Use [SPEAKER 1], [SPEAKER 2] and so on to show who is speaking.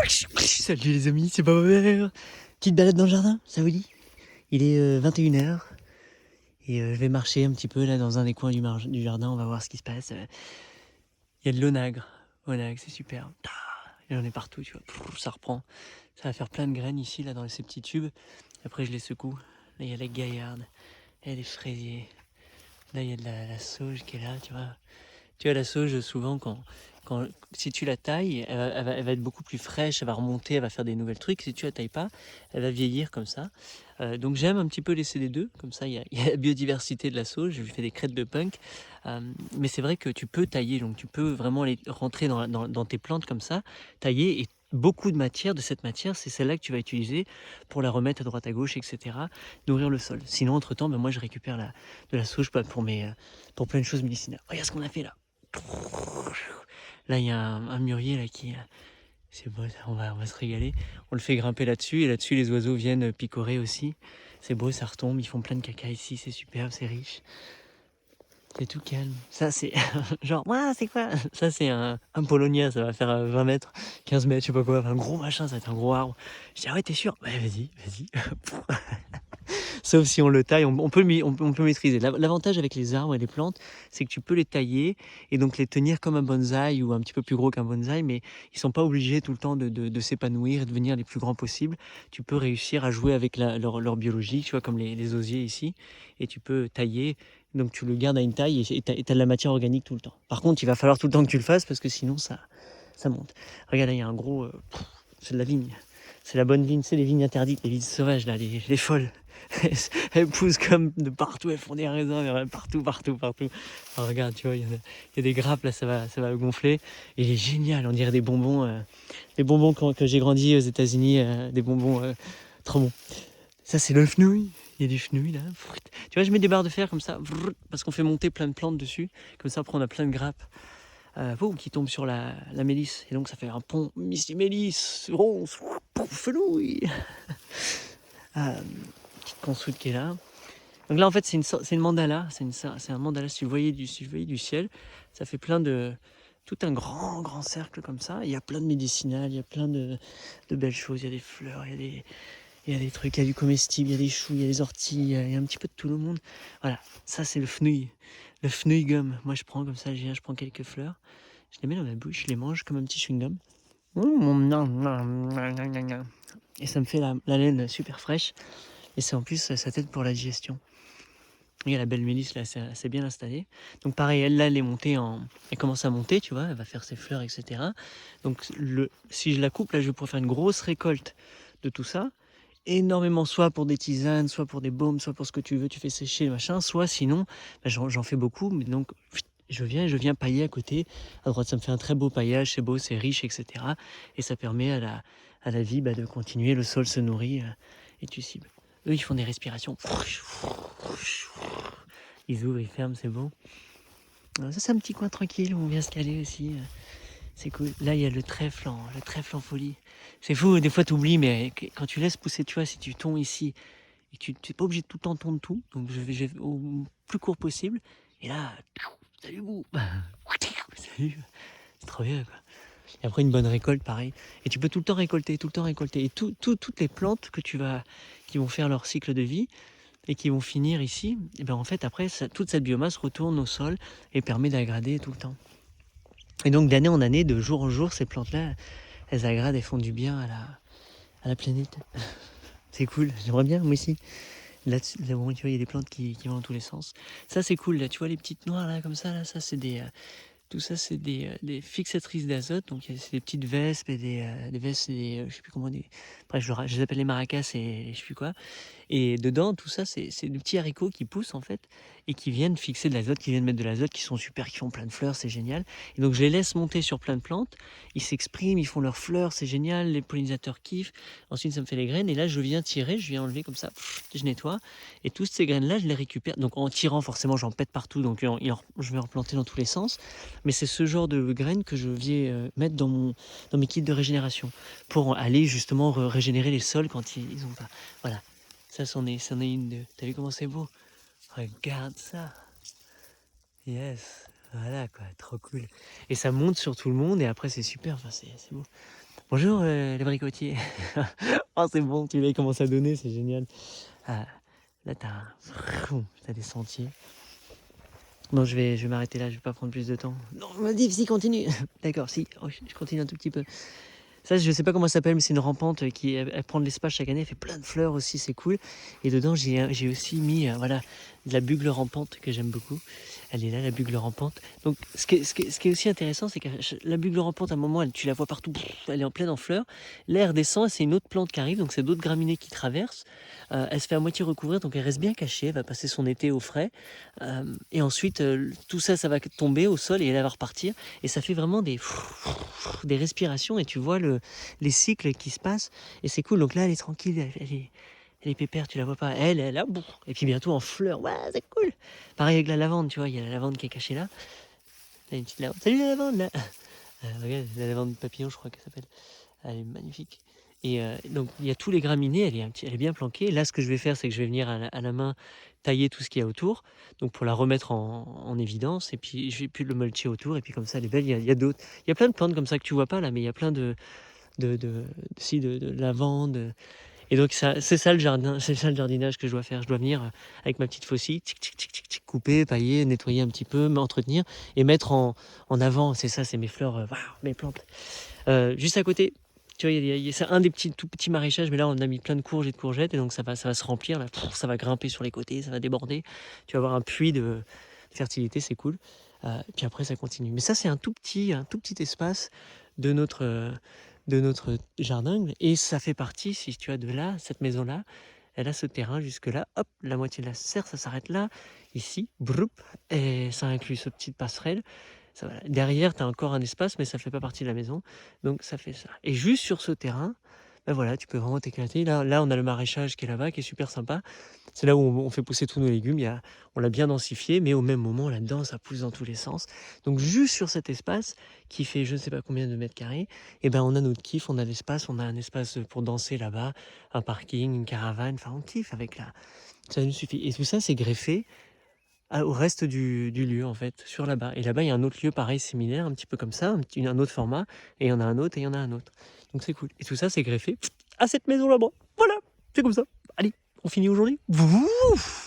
[SPEAKER 1] Salut les amis, c'est Bauer. Petite balade dans le jardin, ça vous dit? Il est 21h et je vais marcher un petit peu là dans un des coins du jardin, on va voir ce qui se passe. Il y a de l'onagre, onagre, c'est super. Il y en a partout, tu vois, ça reprend. Ça va faire plein de graines ici, là, dans ces petits tubes. Après, je les secoue. Là, il y a la gaillarde, il y a des fraisiers. Là, il y a de la sauge qui est là, tu vois. Tu vois, la sauge, souvent, si tu la tailles, elle va être beaucoup plus fraîche, elle va remonter, elle va faire des nouvelles trucs. Si tu la tailles pas, elle va vieillir comme ça. Donc j'aime un petit peu laisser les deux, comme ça, il y a la biodiversité de la sauge. Je lui fais des crêtes de punk. Mais c'est vrai que tu peux tailler, donc tu peux vraiment aller rentrer dans tes plantes comme ça, tailler et beaucoup de matière, de cette matière, c'est celle-là que tu vas utiliser pour la remettre à droite à gauche, etc. Nourrir le sol. Sinon, entre-temps, ben, moi, je récupère de la sauge pour plein de choses médicinales. Regarde ce qu'on a fait là. Là, il y a un mûrier là qui. C'est beau, on va se régaler. On le fait grimper là-dessus et là-dessus, les oiseaux viennent picorer aussi. C'est beau, ça retombe. Ils font plein de caca ici. C'est superbe, c'est riche. C'est tout calme. Ça, c'est genre, ouais, c'est quoi? Ça, c'est un Polonia. Ça va faire 20 mètres, 15 mètres, je sais pas quoi. Un gros machin, ça va être un gros arbre. Je dis, ah ouais, t'es sûr? Ouais, vas-y, vas-y. Sauf si on le taille, on peut maîtriser. L'avantage avec les arbres et les plantes, c'est que tu peux les tailler et donc les tenir comme un bonsaï ou un petit peu plus gros qu'un bonsaï, mais ils sont pas obligés tout le temps de s'épanouir et de devenir les plus grands possibles. Tu peux réussir à jouer avec leur biologie, tu vois, comme les osiers ici, et tu peux tailler. Donc tu le gardes à une taille et t'as de la matière organique tout le temps. Par contre, il va falloir tout le temps que tu le fasses parce que sinon ça monte. Regarde, là, il y a un gros... c'est de la vigne. C'est la bonne vigne, c'est les vignes interdites, les vignes sauvages, là, les folles. Elles poussent comme de partout, elles font des raisins partout, partout, partout. Alors, regarde, tu vois, il y a des grappes, là, ça va gonfler. Et il est génial, on dirait des bonbons que j'ai grandi aux États-Unis, des bonbons trop bons. Ça, c'est le fenouil. Il y a du fenouil, là. Tu vois, je mets des barres de fer comme ça, parce qu'on fait monter plein de plantes dessus. Comme ça, après, on a plein de grappes qui tombent sur la mélisse. Et donc, ça fait un pont Missy Mélisse, rose, fenouil. Petite consoude qui est là. Donc là, en fait, c'est une mandala. C'est un mandala. Si vous voyez du ciel, ça fait tout un grand, grand cercle comme ça. Il y a plein de médicinales, il y a plein de belles choses. Il y a des fleurs, il y a des trucs, il y a du comestible, il y a des choux, il y a des orties, il y a un petit peu de tout le monde. Voilà, ça, c'est le fenouil. Le fenouil gum. Moi, je prends comme ça, je prends quelques fleurs. Je les mets dans ma bouche, je les mange comme un petit chewing-gum. Et ça me fait la laine super fraîche. Et c'est en plus, ça t'aide pour la digestion. Regarde la belle Mélisse là, c'est bien installée. Donc pareil, elle là, elle commence à monter, tu vois, elle va faire ses fleurs, etc. Donc si je la coupe, là, je vais pouvoir faire une grosse récolte de tout ça. Énormément, soit pour des tisanes, soit pour des baumes, soit pour ce que tu veux, tu fais sécher, machin. Soit sinon, bah, j'en fais beaucoup, mais donc je viens pailler à côté. À droite, ça me fait un très beau paillage, c'est beau, c'est riche, etc. Et ça permet à la vie de continuer, le sol se nourrit et tu cibles. Eux, ils font des respirations. Ils ouvrent, ils ferment, c'est beau. Ça, c'est un petit coin tranquille où on vient se caler aussi. C'est cool. Là, il y a le trèfle en folie. C'est fou, des fois, tu oublies, mais quand tu laisses pousser, tu vois, si tu tonds ici, et tu n'es pas obligé de tout le temps tondre tout, donc je vais au plus court possible. Et là, salut vous. Salut. C'est trop bien, quoi. Et après, une bonne récolte, pareil. Et tu peux tout le temps récolter, tout le temps récolter. Et toutes les plantes qui vont faire leur cycle de vie, et qui vont finir ici, et ben en fait après toute cette biomasse retourne au sol et permet d'aggrader tout le temps. Et donc d'année en année, de jour en jour, ces plantes-là, elles aggradent et font du bien à la planète. C'est cool, j'aimerais bien moi aussi. Là, bon, tu vois, il y a des plantes qui vont dans tous les sens. Ça c'est cool, là, tu vois les petites noires là comme ça, là, ça c'est tout ça c'est des fixatrices d'azote, donc c'est des petites vespes et des vestes, je sais plus comment bref, je les appelle les maracas et je sais plus quoi. Et dedans, tout ça, c'est des petits haricots qui poussent en fait et qui viennent fixer de l'azote, qui viennent mettre de l'azote, qui sont super, qui font plein de fleurs, c'est génial. Et donc je les laisse monter sur plein de plantes, ils s'expriment, ils font leurs fleurs, c'est génial, les pollinisateurs kiffent. Ensuite, ça me fait les graines et là, je viens tirer, je viens enlever comme ça, je nettoie. Et toutes ces graines-là, je les récupère. Donc en tirant, forcément, j'en pète partout, donc je vais en replanter dans tous les sens. Mais c'est ce genre de graines que je viens mettre dans mes kits de régénération pour aller justement régénérer les sols quand ils ont pas. Voilà. Ça, c'en est une. T'as vu comment c'est beau? Regarde ça. Yes. Voilà quoi, trop cool. Et ça monte sur tout le monde et après c'est super, enfin c'est beau. Bonjour l'abricotier. Oh c'est bon, tu vois, il commence à donner, c'est génial. Ah, là t'as des sentiers. Bon, je vais m'arrêter là, je vais pas prendre plus de temps. Non, on m'a dit, si, continue. D'accord, si, oh, je continue un tout petit peu. Ça, je sais pas comment ça s'appelle, mais c'est une rampante qui elle prend de l'espace chaque année, elle fait plein de fleurs aussi, c'est cool. Et dedans, j'ai aussi mis voilà, de la bugle rampante que j'aime beaucoup. Elle est là, la bugle rampante. Donc, ce qui est aussi intéressant, c'est que la bugle rampante, à un moment, tu la vois partout, elle est en pleine en fleurs. L'air descend, c'est une autre plante qui arrive, donc c'est d'autres graminées qui traversent. Elle se fait à moitié recouvrir, donc elle reste bien cachée, elle va passer son été au frais. Et ensuite, tout ça, ça va tomber au sol et elle va repartir. Et ça fait vraiment des respirations et tu vois les cycles qui se passent. Et c'est cool. Donc là, elle est tranquille, elle est pépère, tu la vois pas. Elle est là, et puis bientôt en fleurs. Ouais, c'est cool. Pareil avec la lavande, tu vois, il y a la lavande qui est cachée là. Là, une petite lavande. Salut la lavande là. Regarde, la lavande papillon, je crois qu'elle s'appelle. Elle est magnifique. Et donc il y a tous les graminées, elle est bien planquée. Là, ce que je vais faire, c'est que je vais venir à la main tailler tout ce qu'il y a autour, donc pour la remettre en évidence. Et puis je vais plus le mulcher autour. Et puis comme ça, elle est belle. Il y a d'autres, il y a plein de plantes comme ça que tu vois pas là, mais il y a plein de lavande. Et donc ça, c'est ça le jardin, c'est ça le jardinage que je dois faire. Je dois venir avec ma petite faucille, tic, tic, tic, tic, tic, couper, pailler, nettoyer un petit peu, m'entretenir et mettre en avant. C'est ça, c'est mes fleurs, waouh, mes plantes. Juste à côté, tu vois, c'est un des petits, tout petits maraîchages, mais là on a mis plein de courges et de courgettes, et donc ça va se remplir, là, ça va grimper sur les côtés, ça va déborder. Tu vas avoir un puits de fertilité, c'est cool. Puis après ça continue. Mais ça c'est un tout petit espace de notre jardin, et ça fait partie, si tu as de là, cette maison-là, elle a ce terrain jusque-là, hop, la moitié de la serre, ça s'arrête là, ici, broup, et ça inclut ce petite passerelle. Ça va. Derrière, tu as encore un espace, mais ça fait pas partie de la maison. Donc ça fait ça. Et juste sur ce terrain, ben voilà, tu peux vraiment t'éclater. Là, on a le maraîchage qui est là-bas, qui est super sympa. C'est là où on fait pousser tous nos légumes. On l'a bien densifié, mais au même moment, là-dedans, ça pousse dans tous les sens. Donc juste sur cet espace, qui fait je ne sais pas combien de mètres carrés, et ben on a notre kiff, on a l'espace, on a un espace pour danser là-bas, un parking, une caravane. Enfin, on kiffe avec là. Ça nous suffit. Et tout ça, c'est greffé au reste du lieu, en fait, sur là-bas. Et là-bas, il y a un autre lieu pareil, similaire, un petit peu comme ça, un autre format, et il y en a un autre, et il y en a un autre. Donc c'est cool. Et tout ça, c'est greffé à cette maison là-bas. Voilà, c'est comme ça. Allez, on finit aujourd'hui. Ouf.